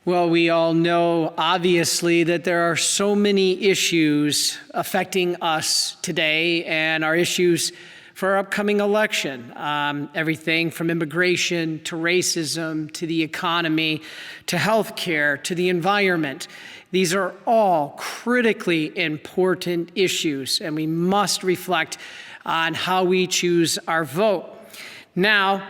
Well, we all know, obviously, that there are so many issues affecting us today and our issues for our upcoming election. Everything from immigration to racism to the economy to healthcare to the environment. These are all critically important issues, and we must reflect on how we choose our vote. Now,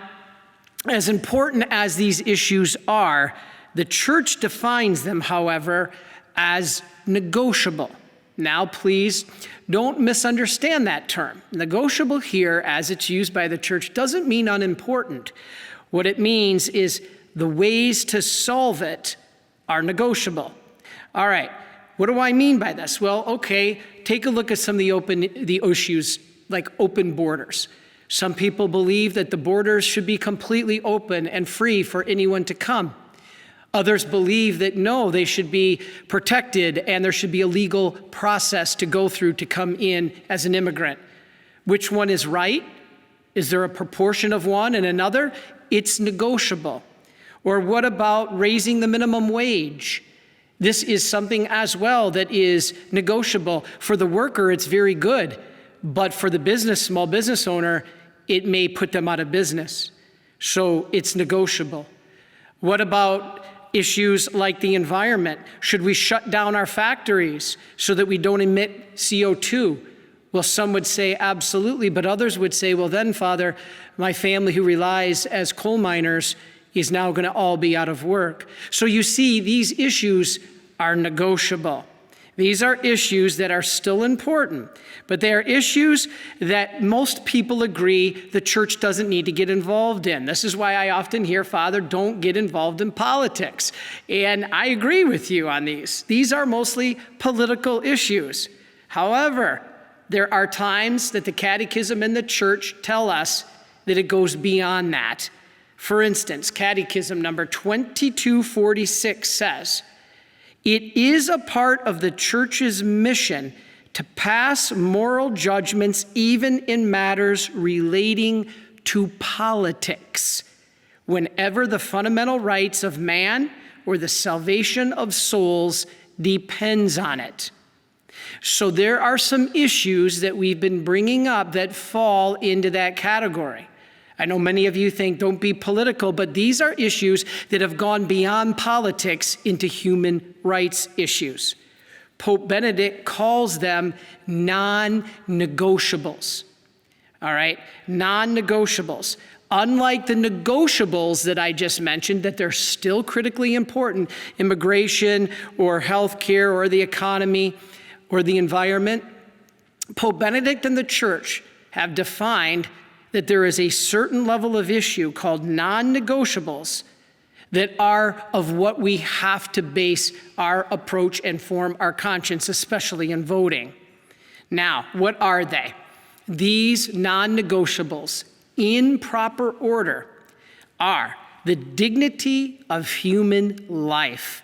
as important as these issues are, the church defines them, however, as negotiable. Now, please don't misunderstand that term. Negotiable here, as it's used by the church, doesn't mean unimportant. What it means is the ways to solve it are negotiable. All right, what do I mean by this? Well, okay, take a look at some of the issues like open borders. Some people believe that the borders should be completely open and free for anyone to come. Others believe that no, they should be protected and there should be a legal process to go through to come in as an immigrant. Which one is right? Is there a proportion of one and another? It's negotiable. Or what about raising the minimum wage? This is something as well that is negotiable. For the worker, it's very good, but for the small business owner, it may put them out of business. So it's negotiable. What about issues like the environment? Should we shut down our factories so that we don't emit CO2? Well, some would say absolutely, but others would say, well then, Father, my family who relies as coal miners is now going to all be out of work. So you see, these issues are negotiable. These are issues that are still important, but they are issues that most people agree the church doesn't need to get involved in. This is why I often hear, Father, don't get involved in politics. And I agree with you on these. These are mostly political issues. However, there are times that the Catechism and the church tell us that it goes beyond that. For instance, Catechism number 2246 says, "It is a part of the church's mission to pass moral judgments even in matters relating to politics, whenever the fundamental rights of man or the salvation of souls depends on it." So there are some issues that we've been bringing up that fall into that category. I know many of you think don't be political, but these are issues that have gone beyond politics into human rights issues. Pope Benedict calls them non-negotiables. All right, non-negotiables. Unlike the negotiables that I just mentioned, that they're still critically important, immigration or healthcare or the economy or the environment, Pope Benedict and the church have defined that there is a certain level of issue called non-negotiables that are of what we have to base our approach and form our conscience, especially in voting. Now, what are they? These non-negotiables, in proper order, are the dignity of human life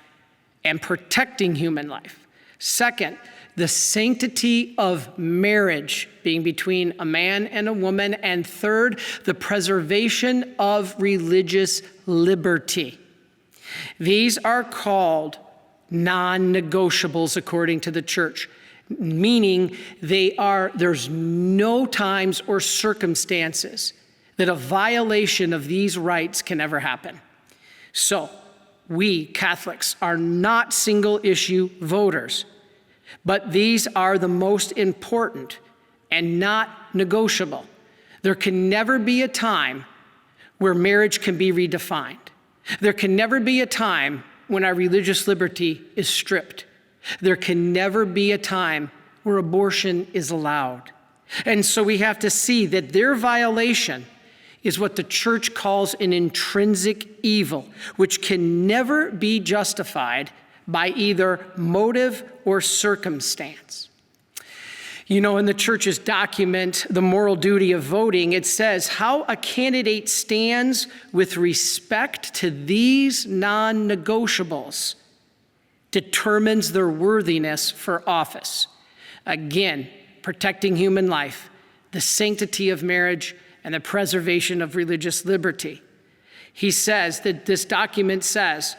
and protecting human life. Second, the sanctity of marriage being between a man and a woman. And third, the preservation of religious liberty. These are called non-negotiables according to the church, meaning there's no times or circumstances that a violation of these rights can ever happen. So we Catholics are not single issue voters, but these are the most important and not negotiable. There can never be a time where marriage can be redefined. There can never be a time when our religious liberty is stripped. There can never be a time where abortion is allowed. And so we have to see that their violation is what the church calls an intrinsic evil, which can never be justified by either motive or circumstance. You know, in the church's document, The Moral Duty of Voting, it says how a candidate stands with respect to these non-negotiables determines their worthiness for office. Again, protecting human life, the sanctity of marriage, and the preservation of religious liberty. He says that this document says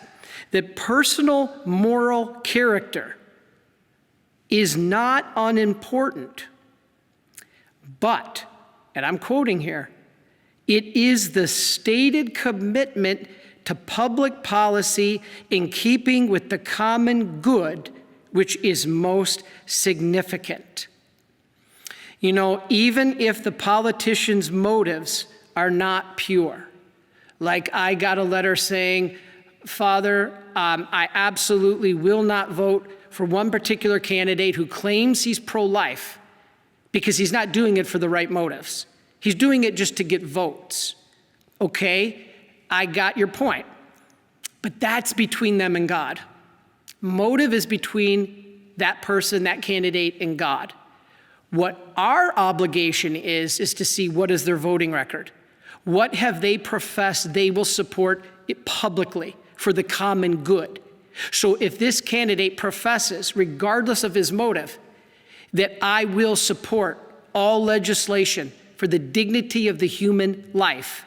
that personal moral character is not unimportant, but, and I'm quoting here, it is the stated commitment to public policy in keeping with the common good which is most significant. You know, even if the politician's motives are not pure, like I got a letter saying, Father, I absolutely will not vote for one particular candidate who claims he's pro-life because he's not doing it for the right motives. He's doing it just to get votes. Okay, I got your point. But that's between them and God. Motive is between that person, that candidate, and God. What our obligation is to see what is their voting record. What have they professed they will support it publicly for the common good? So if this candidate professes, regardless of his motive, that I will support all legislation for the dignity of the human life,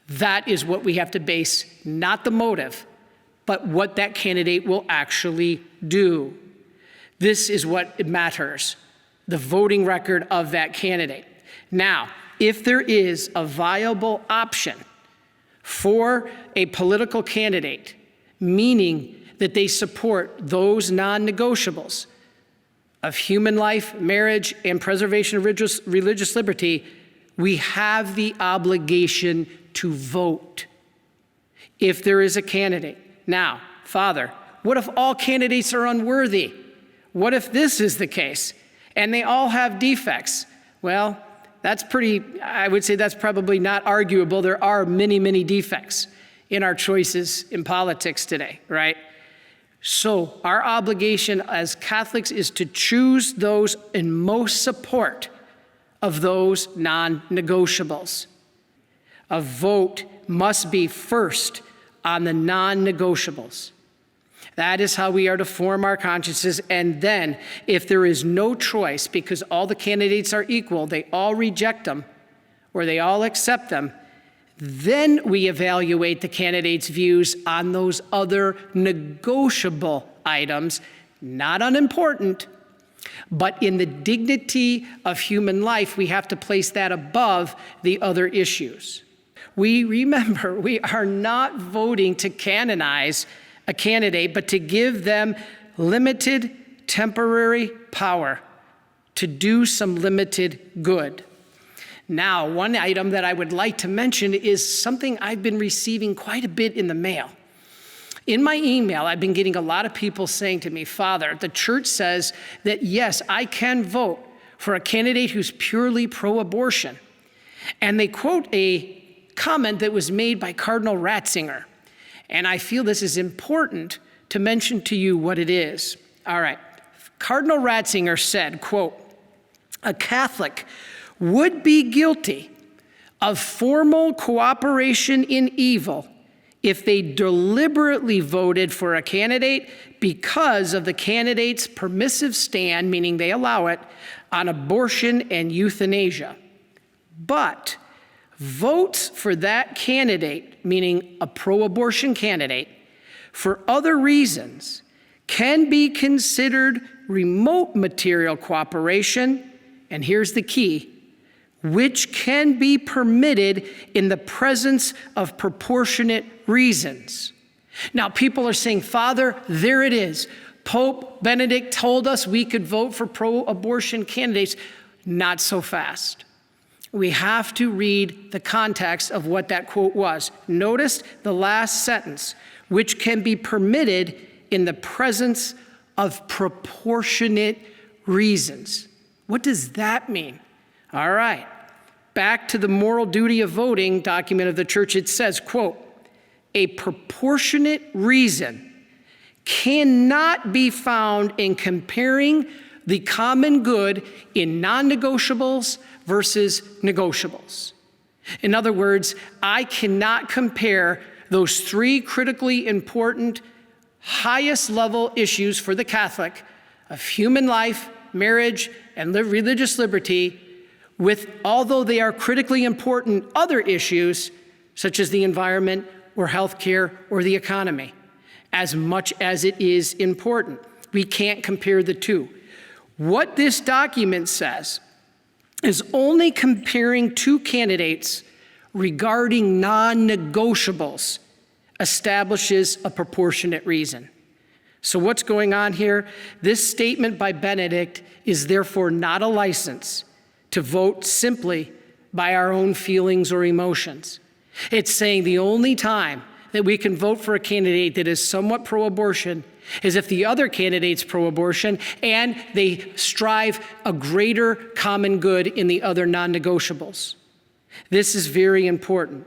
that is what we have to base, not the motive, but what that candidate will actually do. This is what matters, the voting record of that candidate. Now, if there is a viable option for a political candidate, meaning that they support those non-negotiables of human life, marriage, and preservation of religious liberty, we have the obligation to vote if there is a candidate. Now, Father, what if all candidates are unworthy? What if this is the case and they all have defects? Well, I would say that's probably not arguable. There are many, many defects in our choices in politics today, right? So our obligation as Catholics is to choose those in most support of those non-negotiables. A vote must be first on the non-negotiables. That is how we are to form our consciences. And then, if there is no choice, because all the candidates are equal, they all reject them, or they all accept them, then we evaluate the candidate's views on those other negotiable items, not unimportant, but in the dignity of human life, we have to place that above the other issues. Remember, we are not voting to canonize a candidate, but to give them limited temporary power to do some limited good. Now, one item that I would like to mention is something I've been receiving quite a bit in the mail. In my email, I've been getting a lot of people saying to me, Father, the church says that yes, I can vote for a candidate who's purely pro-abortion. And they quote a comment that was made by Cardinal Ratzinger. And I feel this is important to mention to you what it is. All right. Cardinal Ratzinger said, quote, a Catholic would be guilty of formal cooperation in evil if they deliberately voted for a candidate because of the candidate's permissive stand, meaning they allow it, on abortion and euthanasia. But votes for that candidate, meaning a pro-abortion candidate, for other reasons can be considered remote material cooperation, and here's the key, which can be permitted in the presence of proportionate reasons. Now, people are saying, Father, there it is. Pope Benedict told us we could vote for pro-abortion candidates. Not so fast. We have to read the context of what that quote was. Notice the last sentence, which can be permitted in the presence of proportionate reasons. What does that mean? All right. Back to the moral duty of voting document of the church, it says, quote, a proportionate reason cannot be found in comparing the common good in non-negotiables versus negotiables. In other words, I cannot compare those three critically important, highest level issues for the Catholic of human life, marriage, and religious liberty with, although they are critically important, other issues such as the environment or healthcare or the economy. as much as it is important. We can't compare the two. What this document says is only comparing two candidates regarding non-negotiables establishes a proportionate reason. So what's going on here? This statement by Benedict is therefore not a license to vote simply by our own feelings or emotions. It's saying the only time that we can vote for a candidate that is somewhat pro-abortion is if the other candidate's pro-abortion and they strive a greater common good in the other non-negotiables. This is very important.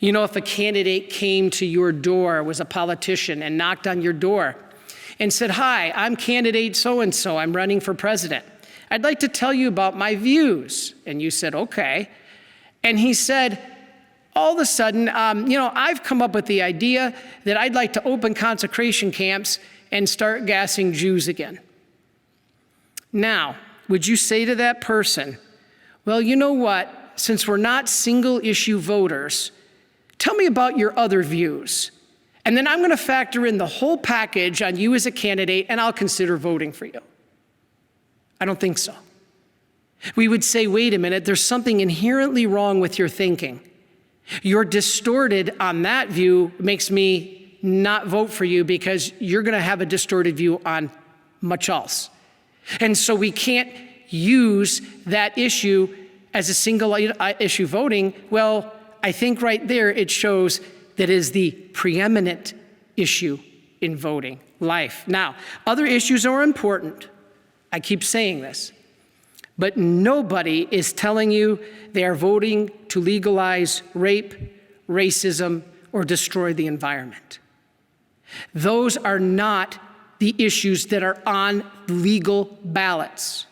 You know, if a candidate came to your door, was a politician, and knocked on your door and said, "Hi, I'm candidate so-and-so, I'm running for president. I'd like to tell you about my views." And you said, "Okay." And he said, all of a sudden, I've come up with the idea that I'd like to open concentration camps and start gassing Jews again. Now, would you say to that person, "Well, you know what? Since we're not single-issue voters, tell me about your other views. And then I'm going to factor in the whole package on you as a candidate, and I'll consider voting for you"? I don't think so. We would say, wait a minute, there's something inherently wrong with your thinking. You're distorted on that view, makes me not vote for you because you're going to have a distorted view on much else. And so we can't use that issue as a single issue voting. Well, I think right there it shows that is the preeminent issue in voting, life. Now, other issues are important. I keep saying this. But nobody is telling you they are voting to legalize rape, racism, or destroy the environment. Those are not the issues that are on legal ballots.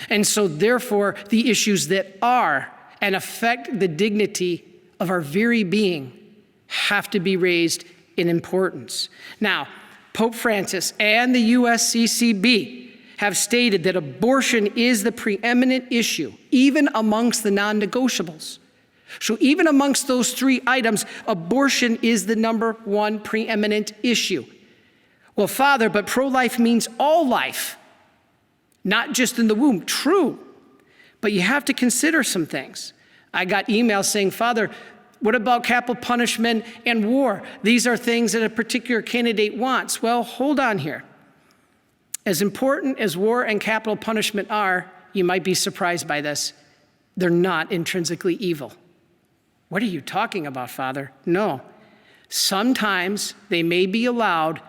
And so therefore, the issues that are and affect the dignity of our very being have to be raised in importance. Now, Pope Francis and the USCCB have stated that abortion is the preeminent issue, even amongst the non-negotiables. So even amongst those three items, abortion is the number one preeminent issue. Well, Father, but pro-life means all life, not just in the womb. True, but you have to consider some things. I got emails saying, "Father, what about capital punishment and war? These are things that a particular candidate wants." Well, hold on here. As important as war and capital punishment are, you might be surprised by this, they're not intrinsically evil. What are you talking about, Father? No. Sometimes they may be allowed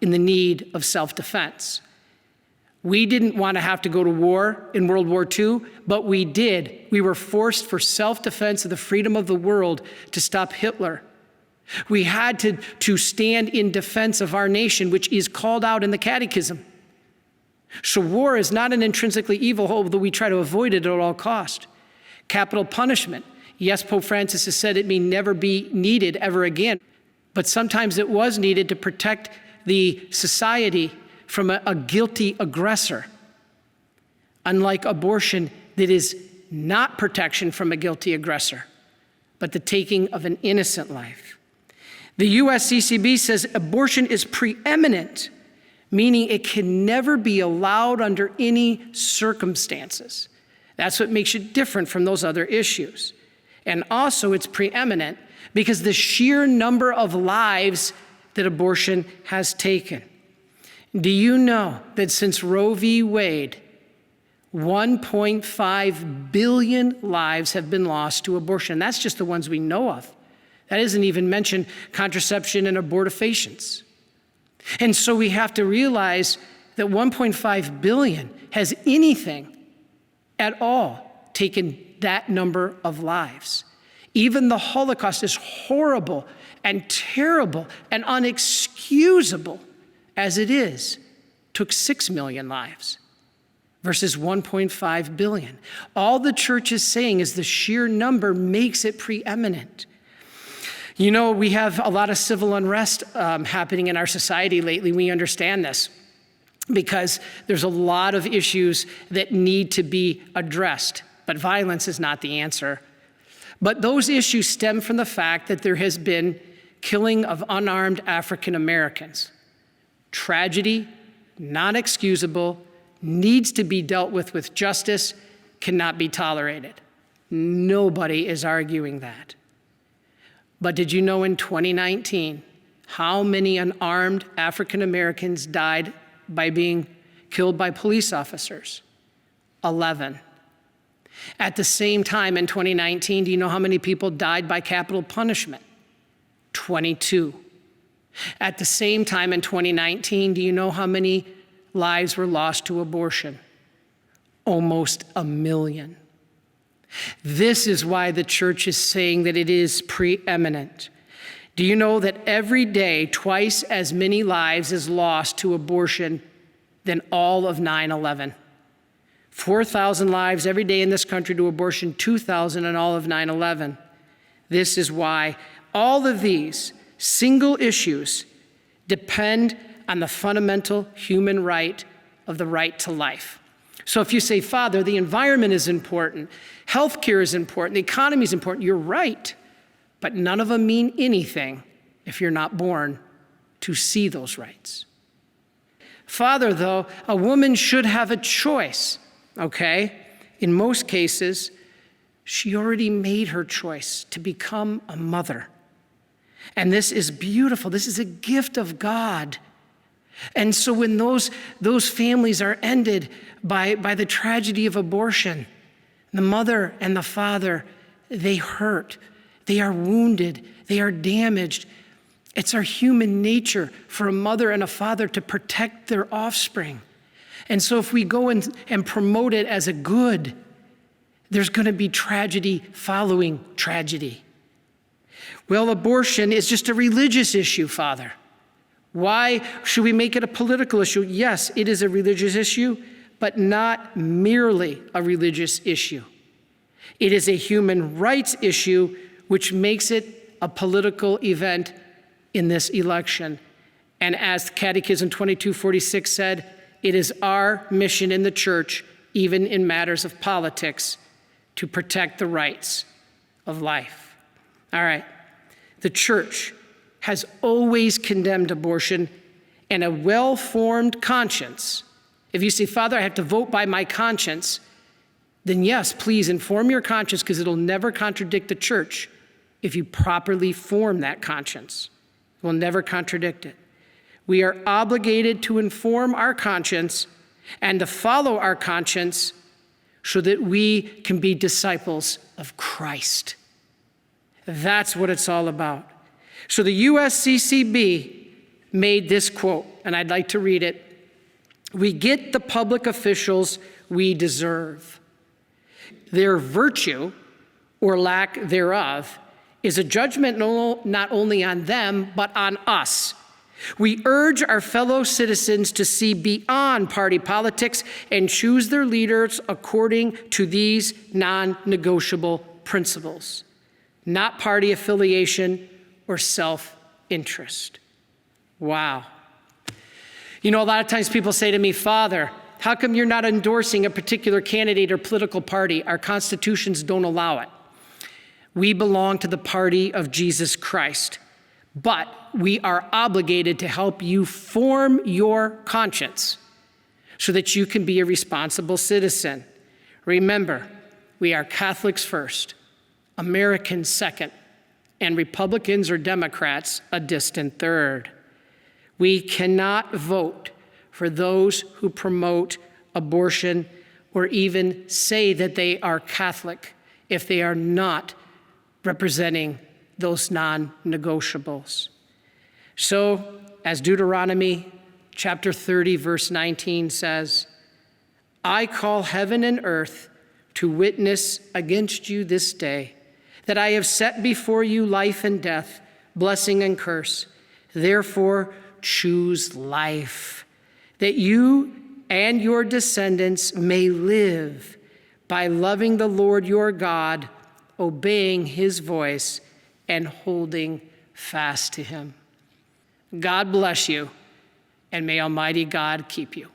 in the need of self-defense. We didn't want to have to go to war in World War II, but we did. We were forced for self-defense of the freedom of the world to stop Hitler. We had to stand in defense of our nation, which is called out in the Catechism. So war is not an intrinsically evil, although we try to avoid it at all cost. Capital punishment. Yes, Pope Francis has said it may never be needed ever again, but sometimes it was needed to protect the society from a guilty aggressor. Unlike abortion, that is not protection from a guilty aggressor, but the taking of an innocent life. The USCCB says abortion is preeminent, meaning it can never be allowed under any circumstances. That's what makes it different from those other issues. And also it's preeminent because the sheer number of lives that abortion has taken. Do you know that since Roe v. Wade, 1.5 billion lives have been lost to abortion? That's just the ones we know of. That doesn't even mention contraception and abortifacients. And so we have to realize that 1.5 billion has anything at all taken that number of lives. Even the Holocaust, is horrible and terrible and unexcusable as it is, took 6 million lives versus 1.5 billion. All the church is saying is the sheer number makes it preeminent. You know, we have a lot of civil unrest happening in our society lately. We understand this because there's a lot of issues that need to be addressed, but violence is not the answer. But those issues stem from the fact that there has been killing of unarmed African Americans. Tragedy, not excusable, needs to be dealt with justice, cannot be tolerated. Nobody is arguing that. But did you know in 2019, how many unarmed African Americans died by being killed by police officers? 11. At the same time in 2019, do you know how many people died by capital punishment? 22. At the same time in 2019, do you know how many lives were lost to abortion? Almost 1 million. This is why the church is saying that it is preeminent. Do you know that every day, twice as many lives is lost to abortion than all of 9/11? 4,000 lives every day in this country to abortion, 2,000 in all of 9/11. This is why all of these single issues depend on the fundamental human right of the right to life. So if you say, Father, the environment is important, healthcare is important, the economy is important, you're right. But none of them mean anything if you're not born to see those rights. Father, though, a woman should have a choice, okay? In most cases, she already made her choice to become a mother. And this is beautiful. This is a gift of God. And so when those families are ended by the tragedy of abortion, the mother and the father, they hurt, they are wounded, they are damaged. It's our human nature for a mother and a father to protect their offspring. And so if we go and promote it as a good, there's going to be tragedy following tragedy. Well, abortion is just a religious issue, Father. Why should we make it a political issue? Yes, it is a religious issue, but not merely a religious issue. It is a human rights issue, which makes it a political event in this election. And as Catechism 2246 said, it is our mission in the church, even in matters of politics, to protect the rights of life. All right. The church has always condemned abortion, and a well-formed conscience. If you say, Father, I have to vote by my conscience, then yes, please inform your conscience, because it'll never contradict the church if you properly form that conscience. It will never contradict it. We are obligated to inform our conscience and to follow our conscience so that we can be disciples of Christ. That's what it's all about. So the USCCB made this quote, and I'd like to read it. We get the public officials we deserve. Their virtue, or lack thereof, is a judgment not only on them, but on us. We urge our fellow citizens to see beyond party politics and choose their leaders according to these non-negotiable principles, not party affiliation or self-interest. Wow. You know, a lot of times people say to me, Father, how come you're not endorsing a particular candidate or political party? Our constitutions don't allow it. We belong to the party of Jesus Christ, but we are obligated to help you form your conscience so that you can be a responsible citizen. Remember, we are Catholics first, Americans second, and Republicans or Democrats a distant third. We cannot vote for those who promote abortion or even say that they are Catholic if they are not representing those non-negotiables. So, as Deuteronomy chapter 30, verse 19 says, I call heaven and earth to witness against you this day that I have set before you life and death, blessing and curse. Therefore, choose life, that you and your descendants may live by loving the Lord your God, obeying his voice, and holding fast to him. God bless you, and may Almighty God keep you.